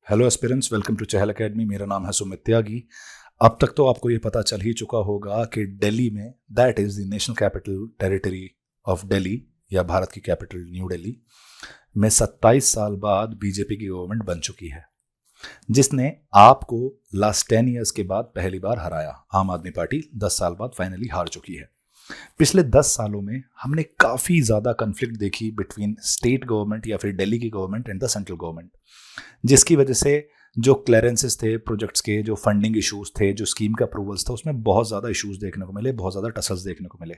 Hello aspirants, welcome to Chahal academy. मेरा नाम है सुमित त्यागी। अब तक तो आपको ये पता चल ही चुका होगा कि दिल्ली में, that is the national capital territory of Delhi या भारत की कैपिटल न्यू दिल्ली में 27 साल बाद बीजेपी की गवर्नमेंट बन चुकी है, जिसने आपको लास्ट 10 ईयर्स के बाद पहली बार हराया। आम आदमी पार्टी 10 साल बाद फाइनली हार चुकी है। पिछले 10 सालों में हमने काफ़ी ज़्यादा कन्फ्लिक्ट देखी बिटवीन स्टेट गवर्नमेंट या फिर दिल्ली की government and the central government, जिसकी वजह से जो क्लियरेंसेस थे प्रोजेक्ट्स के, जो फंडिंग इश्यूज थे, जो स्कीम का अप्रूवल्स था, उसमें बहुत ज़्यादा इश्यूज देखने को मिले, बहुत ज़्यादा टसल्स देखने को मिले।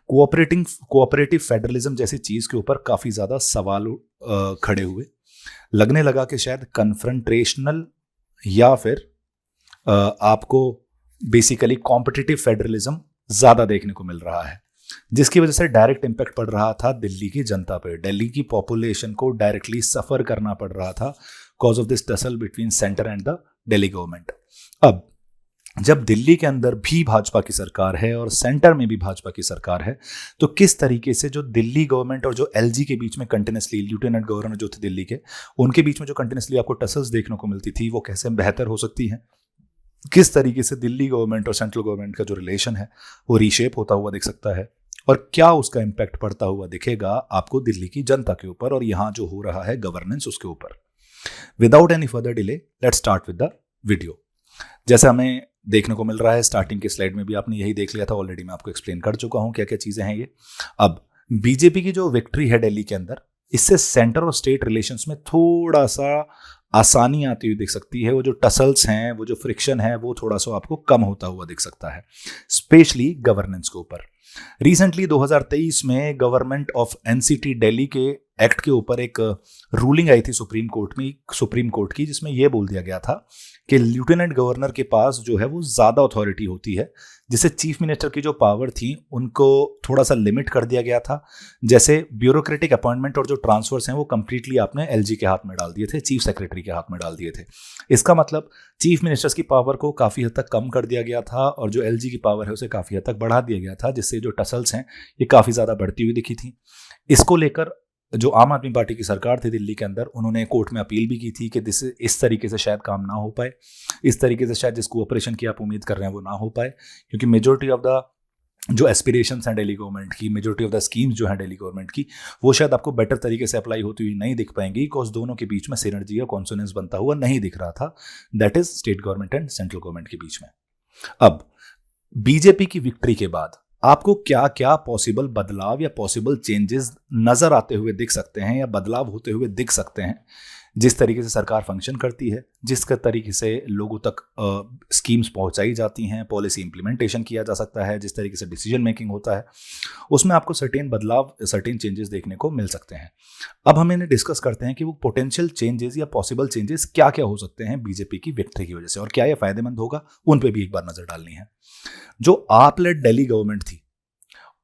कोऑपरेटिव फेडरलिज्म जैसी चीज़ के ऊपर काफ़ी ज़्यादा सवाल खड़े हुए। लगने लगा कि शायद कन्फ्रंट्रेशनल या फिर आपको बेसिकली कॉम्पिटिटिव फेडरलिज्म ज़्यादा देखने को मिल रहा है, जिसकी वजह से डायरेक्ट इम्पैक्ट पड़ रहा था दिल्ली की जनता पर। दिल्ली की पॉपुलेशन को डायरेक्टली सफ़र करना पड़ रहा था cause of this tussle between centre and the Delhi government. अब जब दिल्ली के अंदर भी भाजपा की सरकार है और सेंटर में भी भाजपा की सरकार है, तो किस तरीके से जो दिल्ली गवर्नमेंट और जो एलजी के बीच में कंटिन्यूसली, लेफ्टिनेंट गवर्नर जो थे दिल्ली के, उनके बीच में जो कंटिन्यूसली आपको टसल्स देखने को मिलती थी, वो कैसे बेहतर हो सकती हैं। किस तरीके से दिल्ली गवर्नमेंट और सेंट्रल गवर्नमेंट का जो रिलेशन है वो रीशेप होता हुआ दिख सकता है, और क्या उसका इम्पैक्ट पड़ता हुआ दिखेगा आपको दिल्ली की जनता के ऊपर और यहाँ जो हो रहा है गवर्नेंस उसके ऊपर। Without any further delay, let's start with the video. जैसे हमें देखने को मिल रहा है, स्टार्टिंग के स्लाइड में भी आपने यही देख लिया था, ऑलरेडी मैं आपको एक्सप्लेन कर चुका हूँ क्या क्या चीज़ें हैं ये। अब बीजेपी की जो विक्ट्री है दिल्ली के अंदर, इससे सेंटर और स्टेट रिलेशंस में थोड़ा सा आसानी आती हुई दिख सकती है। वो जो टसल्स हैं, वो जो फ्रिक्शन है, वो थोड़ा सा आपको कम होता हुआ दिख सकता है, स्पेशली गवर्नेंस के ऊपर। रिसेंटली 2023 में गवर्नमेंट ऑफ एनसीटी दिल्ली के एक्ट के ऊपर एक रूलिंग आई थी सुप्रीम कोर्ट की, जिसमें यह बोल दिया गया था कि लेफ्टिनेंट गवर्नर के पास जो है वो ज़्यादा अथॉरिटी होती है, जिससे चीफ मिनिस्टर की जो पावर थी उनको थोड़ा सा लिमिट कर दिया गया था। जैसे ब्यूरोक्रेटिक अपॉइंटमेंट और जो ट्रांसफर्स हैं वो कंप्लीटली आपने एलजी के हाथ में डाल दिए थे, चीफ सेक्रेटरी के हाथ में डाल दिए थे। इसका मतलब चीफ मिनिस्टर्स की पावर को काफ़ी हद तक कम कर दिया गया था और जो एलजी की पावर है उसे काफ़ी हद तक बढ़ा दिया गया था, जिससे जो टसल्स हैं ये काफ़ी ज़्यादा बढ़ती हुई दिखी थी। इसको लेकर जो आम आदमी पार्टी की सरकार थी दिल्ली के अंदर, उन्होंने कोर्ट में अपील भी की थी कि इस तरीके से शायद काम ना हो पाए, इस तरीके से शायद जिस कोऑपरेशन की आप उम्मीद कर रहे हैं वो ना हो पाए, क्योंकि मेजोरिटी ऑफ द जो एस्पिरेशंस हैं दिल्ली गवर्नमेंट की, मेजोरिटी ऑफ द स्कीम्स जो हैं दिल्ली गवर्नमेंट की, वो शायद आपको बेटर तरीके से अप्लाई होती हुई नहीं दिख पाएंगी, बिकॉज दोनों के बीच में सिनर्जी या कॉन्सोनेंस बनता हुआ नहीं दिख रहा था, that is state government and central government के बीच में। अब बीजेपी की विक्ट्री के बाद आपको क्या क्या पॉसिबल बदलाव या पॉसिबल चेंजेस नजर आते हुए दिख सकते हैं या बदलाव होते हुए दिख सकते हैं, जिस तरीके से सरकार फंक्शन करती है, जिस तरीके से लोगों तक स्कीम्स पहुंचाई जाती हैं, पॉलिसी इंप्लीमेंटेशन किया जा सकता है, जिस तरीके से डिसीजन मेकिंग होता है, उसमें आपको सर्टेन बदलाव, सर्टेन चेंजेस देखने को मिल सकते हैं। अब हम इन्हें डिस्कस करते हैं कि वो पोटेंशियल चेंजेस या पॉसिबल चेंजेस क्या क्या हो सकते हैं बीजेपी की विक्ट्री की वजह से, और क्या ये फायदेमंद होगा, उन पर भी एक बार नजर डालनी है। जो आप लेड दिल्ली गवर्नमेंट थी,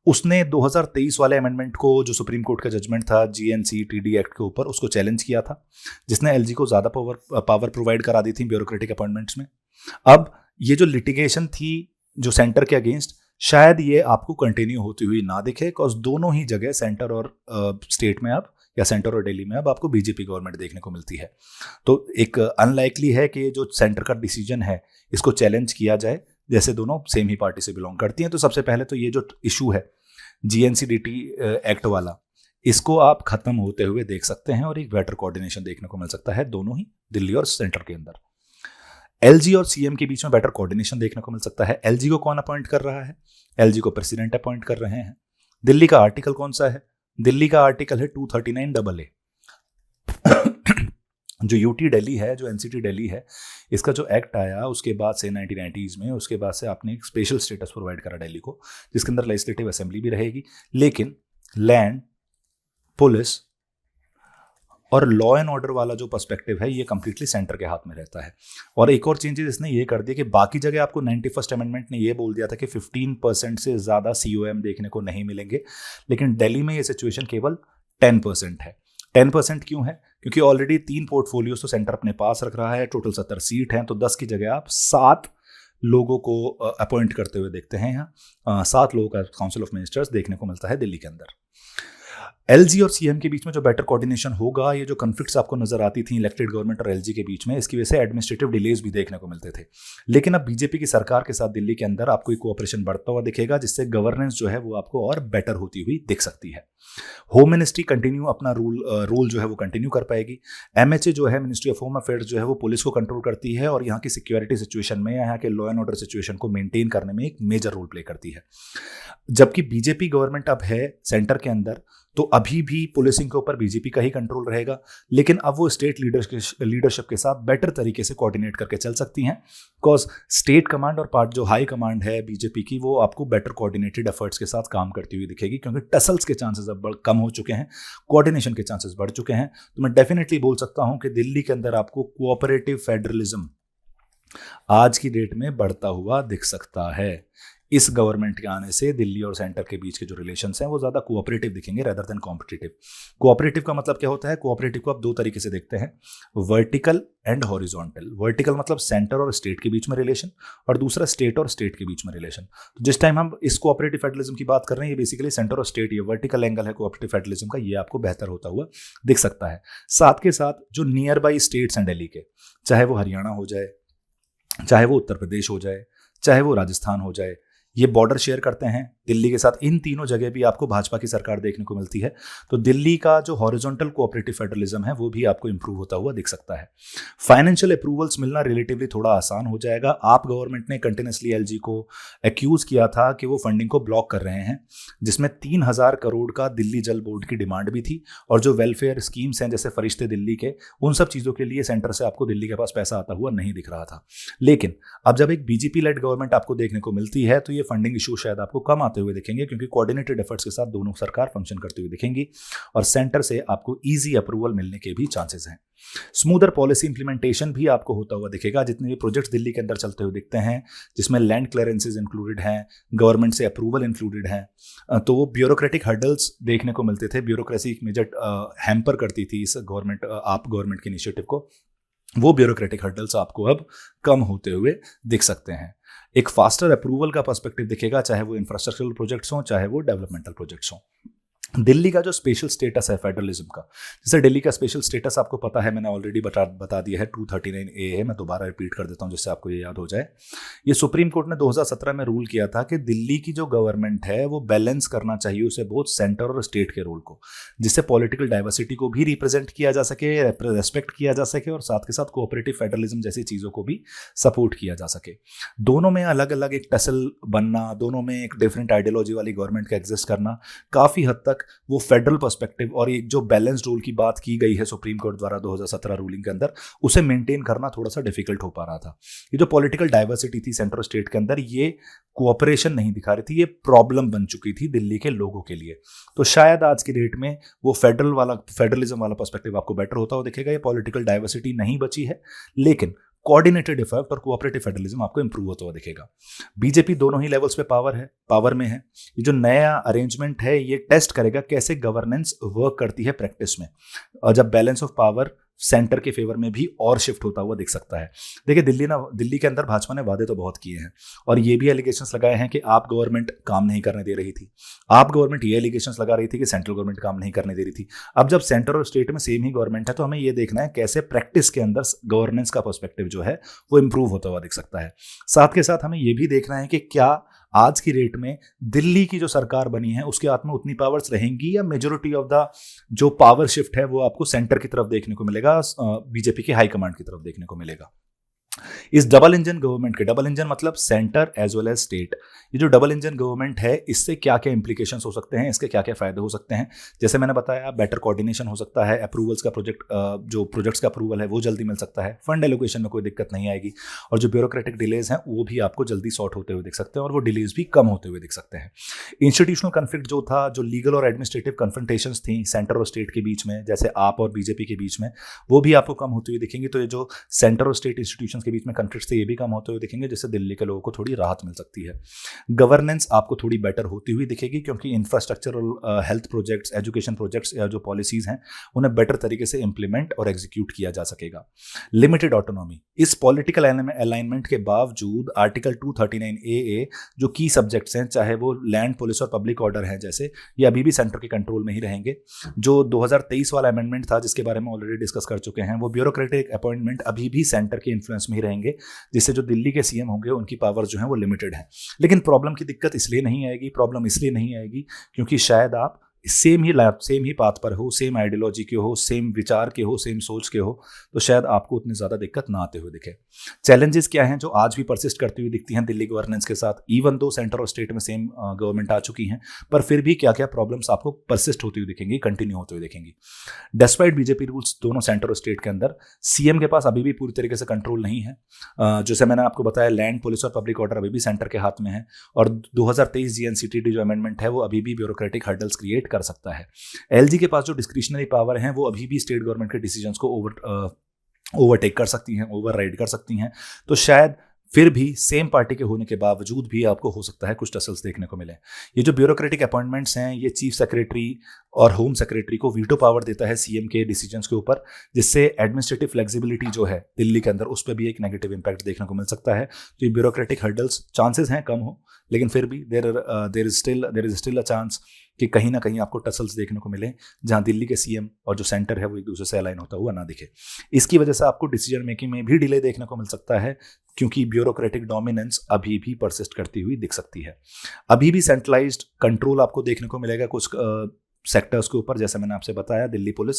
उसने 2023 वाले अमेंडमेंट को, जो सुप्रीम कोर्ट का जजमेंट था जीएनसी टीडी एक्ट के ऊपर, उसको चैलेंज किया था, जिसने एलजी को ज़्यादा पावर प्रोवाइड करा दी थी ब्यूरोक्रेटिक अपॉइंटमेंट्स में। अब ये जो लिटिगेशन थी जो सेंटर के अगेंस्ट, शायद ये आपको कंटिन्यू होती हुई ना दिखे, बिकॉज दोनों ही जगह सेंटर और स्टेट में अब, या सेंटर और दिल्ली में अब आपको बीजेपी गवर्नमेंट देखने को मिलती है। तो एक अनलाइकली है कि जो सेंटर का डिसीजन है इसको चैलेंज किया जाए, जैसे दोनों सेम ही पार्टी से बिलोंग करती हैं। तो सबसे पहले तो ये जो इशू है जीएनसीडीटी एक्ट वाला, इसको आप खत्म होते हुए देख सकते हैं और एक बेटर कोऑर्डिनेशन देखने को मिल सकता है दोनों ही दिल्ली और सेंटर के अंदर। एलजी और सीएम के बीच में बेटर कोऑर्डिनेशन देखने को मिल सकता है। एलजी को कौन अपॉइंट कर रहा है? एलजी को प्रेसिडेंट अपॉइंट कर रहे हैं। दिल्ली का आर्टिकल कौन सा है? दिल्ली का आर्टिकल है 239AA। जो यूटी दिल्ली है, जो एनसीटी दिल्ली है, इसका जो एक्ट आया उसके बाद से 1990s में, उसके बाद से आपने एक स्पेशल स्टेटस प्रोवाइड करा दिल्ली को, जिसके अंदर लेजिस्लेटिव असेंबली भी रहेगी, लेकिन लैंड, पुलिस और लॉ एंड ऑर्डर वाला जो पर्सपेक्टिव है ये कंप्लीटली सेंटर के हाथ में रहता है। और एक और चेंजेस इसने ये कर दिया कि बाकी जगह आपको 91st अमेंडमेंट ने ये बोल दिया था कि 15% से ज़्यादा COM देखने को नहीं मिलेंगे, लेकिन दिल्ली में ये सिचुएशन केवल 10% है। 10% क्यों है? क्योंकि ऑलरेडी 3 पोर्टफोलियोज तो सेंटर अपने पास रख रहा है, टोटल 70 सीट हैं, तो 10 की जगह आप 7 लोगों को अपॉइंट करते हुए देखते हैं। यहाँ 7 लोगों का काउंसिल ऑफ मिनिस्टर्स देखने को मिलता है दिल्ली के अंदर। एलजी और सीएम के बीच में जो बेटर कोऑर्डिनेशन होगा, ये जो कन्फ्लिक्ट्स आपको नजर आती थी इलेक्टेड गवर्नमेंट और एलजी के बीच में, इसकी वजह से एडमिनिस्ट्रेटिव डिलेज भी देखने को मिलते थे। लेकिन अब बीजेपी की सरकार के साथ दिल्ली के अंदर आपको कोऑपरेशन बढ़ता हुआ दिखेगा, जिससे गवर्नेंस जो है वो आपको और बेटर होती हुई दिख सकती है। होम मिनिस्ट्री कंटिन्यू अपना रोल जो है वो कंटिन्यू कर पाएगी। एमएचए जो है, मिनिस्ट्री ऑफ होम अफेयर्स जो है वो पुलिस को कंट्रोल करती है और यहाँ की सिक्योरिटी सिचुएशन में, यहाँ के लॉ एंड ऑर्डर सिचुएशन को मेंटेन करने में एक मेजर रोल प्ले करती है। जबकि बीजेपी गवर्नमेंट अब है सेंटर के अंदर, तो अभी भी पुलिसिंग के ऊपर बीजेपी का ही कंट्रोल रहेगा, लेकिन अब वो स्टेट लीडरशिप के साथ बेटर तरीके से कोऑर्डिनेट करके चल सकती हैं। बिकॉज स्टेट कमांड और पार्ट जो हाई कमांड है बीजेपी की, वो आपको बेटर कोऑर्डिनेटेड एफर्ट्स के साथ काम करती हुई दिखेगी, क्योंकि टसल्स के चांसेस अब कम हो चुके हैं, कोऑर्डिनेशन के चांसेस बढ़ चुके हैं। तो मैं डेफिनेटली बोल सकता हूं कि दिल्ली के अंदर आपको कोऑपरेटिव फेडरलिज्म आज की डेट में बढ़ता हुआ दिख सकता है। इस गवर्नमेंट के आने से दिल्ली और सेंटर के बीच के जो रिलेशंस हैं वो ज़्यादा कोऑपरेटिव दिखेंगे रेदर देन कॉम्पिटिटिव। कोऑपरेटिव का मतलब क्या होता है? कोऑपरेटिव को आप दो तरीके से देखते हैं, वर्टिकल एंड हॉरिजॉन्टल। वर्टिकल मतलब सेंटर और स्टेट के बीच में रिलेशन, और दूसरा स्टेट और स्टेट के बीच में रिलेशन। तो जिस टाइम हम इस कोऑपरेटिव फेडरलिज्म की बात कर रहे हैं, ये बेसिकली सेंटर और स्टेट, ये वर्टिकल एंगल है कोऑपरेटिव फेडरलिज्म का, ये आपको बेहतर होता हुआ दिख सकता है। साथ के साथ जो नियर बाई स्टेट्स हैं दिल्ली के, चाहे वो हरियाणा हो जाए, चाहे वो उत्तर प्रदेश हो जाए, चाहे वो राजस्थान हो जाए, ये बॉर्डर शेयर करते हैं दिल्ली के साथ। इन तीनों जगह भी आपको भाजपा की सरकार देखने को मिलती है। तो दिल्ली का जो हॉरिजॉन्टल कोऑपरेटिव फेडरलिज्म है वो भी आपको इंप्रूव होता हुआ दिख सकता है। फाइनेंशियल अप्रूवल्स मिलना रिलेटिवली थोड़ा आसान हो जाएगा। आप गवर्नमेंट ने कंटिन्यूसली एलजी को एक्यूज किया था कि वो फंडिंग को ब्लॉक कर रहे हैं, जिसमें 3000 करोड़ का दिल्ली जल बोर्ड की डिमांड भी थी, और जो वेलफेयर स्कीम्स हैं जैसे फरिश्ते दिल्ली के, उन सब चीज़ों के लिए सेंटर से आपको दिल्ली के पास पैसा आता हुआ नहीं दिख रहा था। लेकिन अब जब एक बीजेपी लेड गवर्नमेंट आपको देखने को मिलती है, तो ये फंडिंग इशू शायद आपको कम आते हुए दिखेंगे, क्योंकि कोऑर्डिनेटेड एफर्ट्स के साथ दोनों सरकार फंक्शन करती हुई दिखेंगी और सेंटर से आपको इजी अप्रूवल मिलने के भी चांसेस हैं। स्मूदर पॉलिसी इंप्लीमेंटेशन भी आपको होता हुआ दिखेगा। जितने भी प्रोजेक्ट्स दिल्ली के अंदर चलते हुए दिखते हैं, जिसमें लैंड क्लियरेंसेज इंक्लूडेड हैं, गवर्नमेंट से अप्रूवल इंक्लूडेड हैं, तो वो ब्यूरोक्रेटिक हर्डल्स देखने को मिलते थे। ब्यूरोक्रेसी एक मेजर हैम्पर करती थी इस गवर्नमेंट के इनिशिएटिव को। वो ब्यूरोक्रेटिक हर्डल्स आपको अब कम होते हुए दिख सकते हैं। एक फास्टर अप्रूवल का पर्सपेक्टिव दिखेगा, चाहे वो इंफ्रास्ट्रक्चरल प्रोजेक्ट्स हों, चाहे वो डेवलपमेंटल प्रोजेक्ट्स हों। दिल्ली का जो स्पेशल स्टेटस है फेडरलिज्म का, जैसे दिल्ली का स्पेशल स्टेटस आपको पता है, मैंने ऑलरेडी बता दिया है, 239A है, मैं दोबारा रिपीट कर देता हूं जिससे आपको ये याद हो जाए। ये सुप्रीम कोर्ट ने 2017 में रूल किया था कि दिल्ली की जो गवर्नमेंट है वो बैलेंस करना चाहिए उसे बोथ सेंटर और स्टेट के रोल को, जिससे पॉलिटिकल डाइवर्सिटी को भी रिप्रेजेंट किया जा सके, रेस्पेक्ट किया जा सके, और साथ के साथ कोऑपरेटिव फेडरलिज्म जैसी चीज़ों को भी सपोर्ट किया जा सके। दोनों में अलग अलग एक टसल बनना, दोनों में एक डिफरेंट आइडियोलॉजी वाली गवर्नमेंट का एग्जिस्ट करना, काफ़ी हद तक वो फेडरल पर्सपेक्टिव और एक जो बैलेंस्ड रूल की बात की गई है सुप्रीम कोर्ट द्वारा 2017 रूलिंग के अंदर, उसे मेंटेन करना थोड़ा सा डिफिकल्ट हो पा रहा था। ये जो पॉलिटिकल डाइवर्सिटी थी सेंटर और स्टेट के अंदर, ये कोऑपरेशन नहीं दिखा रही थी, ये प्रॉब्लम बन चुकी थी दिल्ली के लोगों के लिए। तो शायद आज की डेट में वो फेडरलिज्म वाला पर्सपेक्टिव आपको बेटर होता हुआ दिखेगा। ये पॉलिटिकल डाइवर्सिटी नहीं बची है, लेकिन कोऑर्डिनेटेड इफेक्ट और कोऑपरेटिव फेडरलिज्म आपको इंप्रूव होता हुआ दिखेगा। बीजेपी दोनों ही लेवल्स पे पावर में है। ये जो नया अरेंजमेंट है, ये टेस्ट करेगा कैसे गवर्नेंस वर्क करती है प्रैक्टिस में, और जब बैलेंस ऑफ पावर सेंटर के फेवर में भी और शिफ्ट होता हुआ दिख सकता है। देखिए, दिल्ली के अंदर भाजपा ने वादे तो बहुत किए हैं, और ये भी एलिगेशंस लगाए हैं कि आप गवर्नमेंट काम नहीं करने दे रही थी। आप गवर्नमेंट ये एलिगेशंस लगा रही थी कि सेंट्रल गवर्नमेंट काम नहीं करने दे रही थी। अब जब सेंटर और स्टेट में सेम ही गवर्नमेंट है, तो हमें ये देखना है कैसे प्रैक्टिस के अंदर गवर्नेंस का पर्सपेक्टिव जो है वो इंप्रूव होता हुआ दिख सकता है। साथ के साथ हमें ये भी देखना है कि क्या आज की डेट में दिल्ली की जो सरकार बनी है उसके हाथ में उतनी पावर्स रहेंगी, या मेजोरिटी ऑफ द जो पावर शिफ्ट है वो आपको सेंटर की तरफ देखने को मिलेगा, बीजेपी के हाई कमांड की तरफ देखने को मिलेगा। इस डबल इंजन गवर्नमेंट के, डबल इंजन मतलब centre as well as state, ये जो डबल इंजन गवर्नमेंट है, इससे क्या क्या इंप्लीकेशंस हो सकते हैं, इसके क्या क्या फायदे हो सकते हैं। जैसे मैंने बताया, बेटर कोऑर्डिनेशन हो सकता है, अप्रूवल्स का जो प्रोजेक्ट्स का अप्रूवल है वो जल्दी मिल सकता है, फंड एलोकेशन में कोई दिक्कत नहीं आएगी, और जो ब्यूरोक्रेटिक डिलेज हैं वो भी आपको जल्दी सॉर्ट होते हुए दिख सकते हैं, और वो डिलेज भी कम होते हुए दिख सकते हैं। इंस्टीट्यूशनल कन्फ्लिक्ट जो था, जो लीगल और एडमिनिस्ट्रेटिव कन्फ्रंटेशंस थी सेंटर और स्टेट के बीच में, जैसे आप और बीजेपी के बीच में, वो भी आपको कम होती हुई दिखेंगी। तो ये जो सेंटर और स्टेट इंस्टीट्यूशंस के बीच में कन्फ्लिक्ट थे, ये भी कम होते हुए दिखेंगे, जिससे दिल्ली के लोगों को थोड़ी राहत मिल सकती है। गवर्नेंस आपको थोड़ी बेटर होती हुई दिखेगी, क्योंकि infrastructural health projects, education projects या जो पॉलिसीज हैं उन्हें बेटर तरीके से इंप्लीमेंट और एग्जीक्यूट किया जा सकेगा। लिमिटेड ऑटोनॉमी, इस पॉलिटिकल अलाइनमेंट के बावजूद आर्टिकल 239AA जो की सब्जेक्ट्स हैं, चाहे वो लैंड, पुलिस और पब्लिक ऑर्डर हैं जैसे, ये अभी भी सेंटर के कंट्रोल में ही रहेंगे। जो 2023 वाला अमेंडमेंट था जिसके बारे में ऑलरेडी डिस्कस कर चुके हैं, वो ब्यूरोक्रेटिक अपॉइंटमेंट अभी भी सेंटर के इन्फ्लुएंस में ही रहेंगे, जिससे जो दिल्ली के सीएम होंगे उनकी पावर जो है वो लिमिटेड है। लेकिन प्रॉब्लम की दिक्कत इसलिए नहीं आएगी, प्रॉब्लम इसलिए नहीं आएगी क्योंकि शायद आप सेम ही पाथ पर हो, सेम आइडियोलॉजी के हो, सेम विचार के हो, सेम सोच के हो, तो शायद आपको उतनी ज़्यादा दिक्कत ना आते हुए दिखे। चैलेंजेस क्या हैं जो आज भी परसिस्ट करती हुई दिखती हैं दिल्ली गवर्नेंस के साथ, इवन दो सेंटर और स्टेट में सेम गवर्नमेंट आ चुकी हैं, पर फिर भी क्या क्या प्रॉब्लम्स आपको परसिस्ट होती हुई दिखेंगी, कंटिन्यू होती हुई दिखेंगी। डिस्पाइट बीजेपी रूल्स दोनों सेंटर और स्टेट के अंदर, सीएम के पास अभी भी पूरी तरीके से कंट्रोल नहीं है। जैसे मैंने आपको बताया, लैंड, पुलिस और पब्लिक ऑर्डर अभी भी सेंटर के हाथ में है, और 2023 GNCTD जो अमेंडमेंट है वो अभी भी ब्यूरोक्रेटिक हर्डल्स क्रिएट कर सकता है। एलजी के पास जो डिस्क्रिशनरी पावर है वो अभी भी स्टेट गवर्नमेंट के डिसीजंस को ओवरटेक कर सकती हैं, ओवरराइड कर सकती हैं। तो शायद फिर भी सेम पार्टी के होने के बावजूद भी आपको हो सकता है कुछ टसल्स देखने को मिले। ये जो ब्यूरोक्रेटिक अपॉइंटमेंट्स हैं, ये चीफ सेक्रेटरी और होम सेक्रेटरी को वीटो पावर देता है सीएम के डिसीजंस के ऊपर, जिससे एडमिनिस्ट्रेटिव फ्लेक्सिबिलिटी जो है दिल्ली के अंदर, उस पर भी एक नेगेटिव इंपैक्ट देखने को मिल सकता है। तो ये ब्यूरोक्रेटिक हर्डल्स चांसेस हैं कम हो, लेकिन फिर भी there is still a chance कि कहीं ना कहीं आपको टसल्स देखने को मिले, जहां दिल्ली के सीएम और जो सेंटर है वो एक दूसरे से अलाइन होता हुआ ना दिखे। इसकी वजह से आपको डिसीजन मेकिंग में भी डिले देखने को मिल सकता है, क्योंकि ब्यूरोक्रेटिक डोमिनेंस अभी भी परसिस्ट करती हुई दिख सकती है। अभी भी सेंट्रलाइज्ड कंट्रोल आपको देखने को मिलेगा कुछ सेक्टर्स के ऊपर। जैसे मैंने आपसे बताया, दिल्ली पुलिस,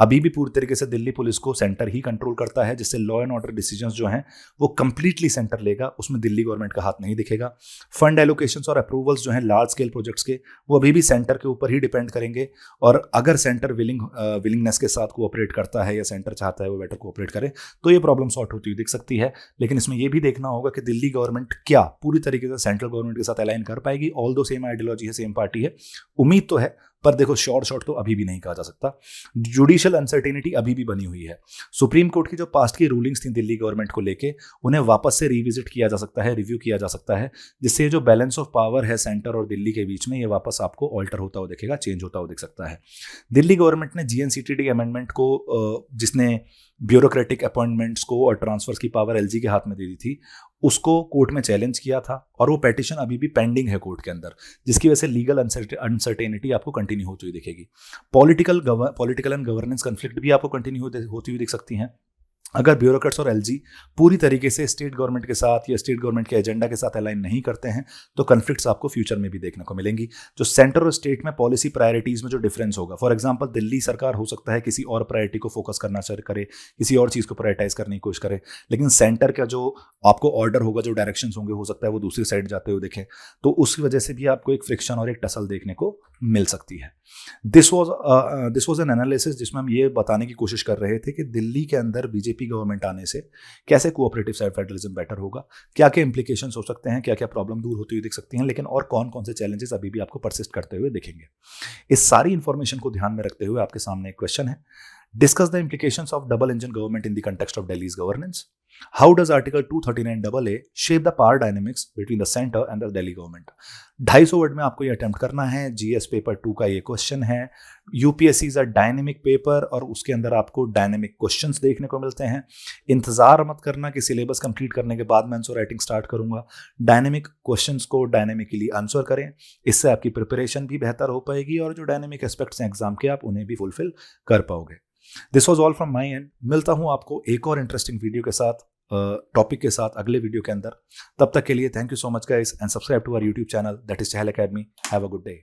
अभी भी पूरी तरीके से दिल्ली पुलिस को सेंटर ही कंट्रोल करता है, जिससे लॉ एंड ऑर्डर डिसीजंस जो हैं वो कंप्लीटली सेंटर लेगा, उसमें दिल्ली गवर्नमेंट का हाथ नहीं दिखेगा। फंड एलोकेशंस और अप्रूवल्स जो हैं लार्ज स्केल प्रोजेक्ट्स के, वो अभी भी सेंटर के ऊपर ही डिपेंड करेंगे, और अगर सेंटर विलिंगनेस के साथ कोऑपरेट करता है या सेंटर चाहता है वो बेटर कोऑपरेट करे, तो ये प्रॉब्लम सॉर्ट होती हुई दिख सकती है। लेकिन इसमें यह भी देखना होगा कि दिल्ली गवर्नमेंट क्या पूरी तरीके से सेंट्रल गवर्नमेंट के साथ अलाइन कर पाएगी। ऑल दो सेम आइडियोलॉजी है, सेम पार्टी है, उम्मीद तो है, पर देखो शॉर्ट तो अभी भी नहीं कहा जा सकता। जुडिशियल अनसर्टेनिटी अभी भी बनी हुई है। सुप्रीम कोर्ट की जो पास्ट की रूलिंग्स थी दिल्ली गवर्नमेंट को लेके, उन्हें वापस से रिविजिट किया जा सकता है, रिव्यू किया जा सकता है, जिससे जो बैलेंस ऑफ पावर है सेंटर और दिल्ली के बीच में, ये वापस आपको ऑल्टर होता हुआ दिखेगा, चेंज होता हुआ दिख सकता है। दिल्ली गवर्नमेंट ने GNCTD अमेंडमेंट को, जिसने ब्यूरोक्रेटिक अपॉइंटमेंट्स को और ट्रांसफर्स की पावर एलजी के हाथ में दे दी थी, उसको कोर्ट में चैलेंज किया था, और वो पेटिशन अभी भी पेंडिंग है कोर्ट के अंदर, जिसकी वजह से लीगल अनसर्टेनिटी आपको कंटिन्यू होती हुई दिखेगी। पॉलिटिकल एंड गवर्नेंस कन्फ्लिक्ट भी आपको कंटिन्यू होती हुई दिख सकती हैं। अगर ब्यूरोक्रेट्स और एलजी पूरी तरीके से स्टेट गवर्नमेंट के साथ या स्टेट गवर्नमेंट के एजेंडा के साथ अलाइन नहीं करते हैं, तो कन्फ्लिक्ट्स आपको फ्यूचर में भी देखने को मिलेंगी। जो सेंटर और स्टेट में पॉलिसी प्रायोरिटीज में जो डिफरेंस होगा, फॉर एग्जांपल दिल्ली सरकार हो सकता है किसी और प्रायोरिटी को फोकस करना करे, किसी और चीज़ को प्रायोरिटाइज करने की कोशिश करे, लेकिन सेंटर का जो आपको ऑर्डर होगा, जो डायरेक्शंस होंगे, हो सकता है वो दूसरी साइड जाते हुए दिखें, तो उसकी वजह से भी आपको एक फ्रिक्शन और एक टसल देखने को मिल सकती है। दिस वॉज एन एनालिसिस जिसमें हम ये बताने की कोशिश कर रहे थे कि दिल्ली के अंदर बीजेपी गवर्नमेंट आने से कैसे कोऑपरेटिव साइड फेडरलिज्म बेटर होगा, क्या क्या इंप्लीकेशंस हो सकते हैं, क्या क्या प्रॉब्लम दूर होती हुई दिख सकती हैं, लेकिन और कौन कौन से चैलेंजेस अभी भी आपको परसिस्ट करते हुए दिखेंगे। इस सारी इंफॉर्मेशन को ध्यान में रखते हुए आपके सामने एक क्वेश्चन है। Discuss the implications of double engine government in the context of Delhi's governance. How does Article 239AA shape the power dynamics between the center and the Delhi government? 250 word में आपको ये अटेम्प्ट करना है। GS paper 2 का ये question है। UPSC is a dynamic paper, और उसके अंदर आपको डायनेमिक क्वेश्चंस देखने को मिलते हैं। इंतजार मत करना कि सिलेबस कंप्लीट करने के बाद मैं आंसर राइटिंग स्टार्ट करूंगा। डायनेमिक क्वेश्चंस को डायनेमिकली आंसर करें, इससे आपकी प्रिपरेशन भी बेहतर हो पाएगी, और जो डायनेमिक एस्पेक्ट्स हैं एग्जाम के, आप उन्हें भी फुलफिल कर पाओगे। This was all from my and. मिलता हूं आपको एक और इंटरेस्टिंग वीडियो के साथ, टॉपिक के साथ, अगले वीडियो के अंदर। तब तक के लिए thank you so much guys, and subscribe to our YouTube channel, that is Chahal academy. Have a good day.